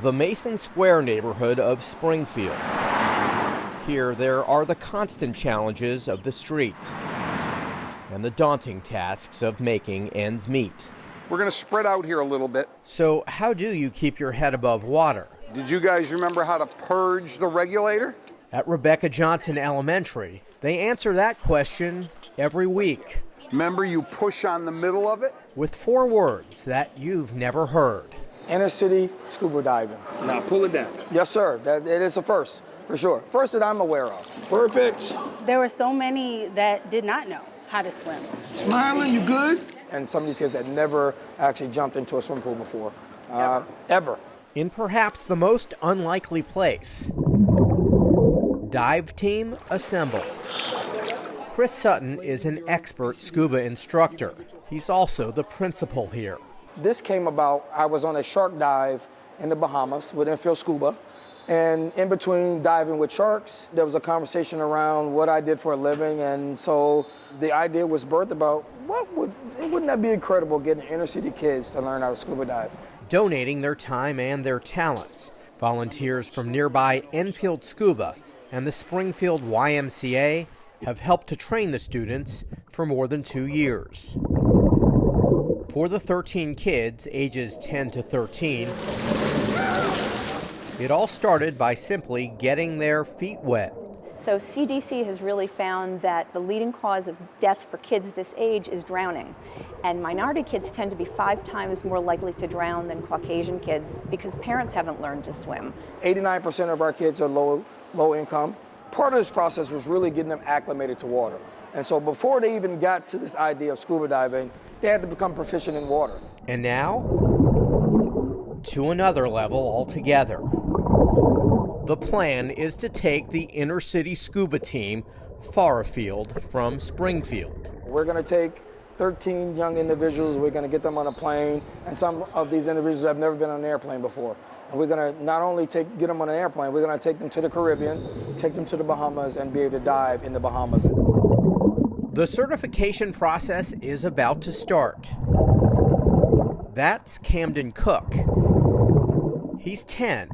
The Mason Square neighborhood of Springfield. Here there are the constant challenges of the street and the daunting tasks of making ends meet. We're going to spread out here a little bit. So how do you keep your head above water? Did you guys remember how to purge the regulator? At Rebecca Johnson Elementary, they answer that question every week. Remember, you push on the middle of it? With 4 words that you've never heard. Inner city scuba diving. Now pull it down. Yes, sir. It is a first, for sure. First that I'm aware of. Perfect. There were so many that did not know how to swim. Smiling, you good? And some of these kids that never actually jumped into a swimming pool before, ever. In perhaps the most unlikely place. Dive team assemble. Chris Sutton is an expert scuba instructor. He's also the principal here. This came about, I was on a shark dive in the Bahamas with Infield Scuba. And in between diving with sharks, there was a conversation around what I did for a living. And so the idea was birthed about, wouldn't that be incredible getting inner city kids to learn how to scuba dive? Donating their time and their talents. Volunteers from nearby Enfield Scuba and the Springfield YMCA have helped to train the students for more than 2 years. For the 13 kids, ages 10 to 13, it all started by simply getting their feet wet. So CDC has really found that the leading cause of death for kids this age is drowning. And minority kids tend to be 5 times more likely to drown than Caucasian kids because parents haven't learned to swim. 89% of our kids are low income. Part of this process was really getting them acclimated to water. And so before they even got to this idea of scuba diving, they had to become proficient in water. And now, to another level altogether. The plan is to take the inner city scuba team far afield from Springfield. We're going to take 13 young individuals, we're going to get them on a plane, and some of these individuals have never been on an airplane before. And we're going to not only get them on an airplane, we're going to take them to the Caribbean, take them to the Bahamas, and be able to dive in the Bahamas. The certification process is about to start. That's Camden Cook. He's 10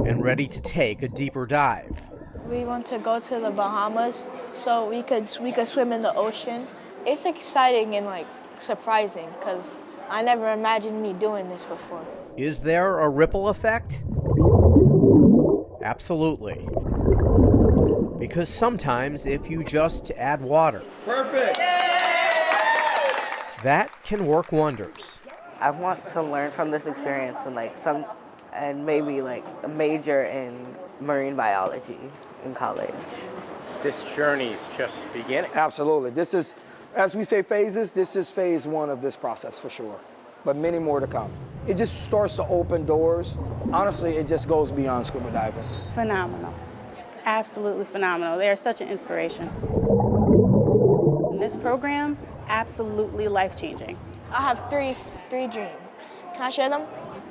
and ready to take a deeper dive. We want to go to the Bahamas so we could swim in the ocean. It's exciting and surprising because I never imagined me doing this before. Is there a ripple effect? Absolutely. Because sometimes if you just add water, Perfect. that can work wonders. I want to learn from this experience and maybe a major in marine biology in college. This journey is just beginning. Absolutely. This is, as we say phases, this is phase 1 of this process for sure, but many more to come. It just starts to open doors. Honestly, it just goes beyond scuba diving. Phenomenal. Absolutely phenomenal. They are such an inspiration. And this program, absolutely life-changing. I have three dreams. Can I share them?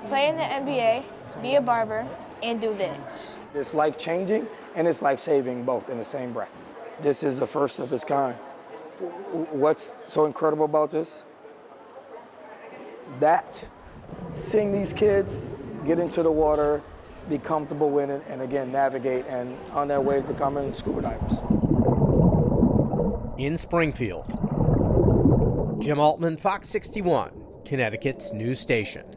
Play in the NBA, be a barber, and do this. It's life-changing and it's life-saving both in the same breath. This is the first of its kind. What's so incredible about this? That seeing these kids get into the water, be comfortable in it, and again, navigate and on their way to becoming scuba divers. In Springfield, Jim Altman, Fox 61, Connecticut's news station.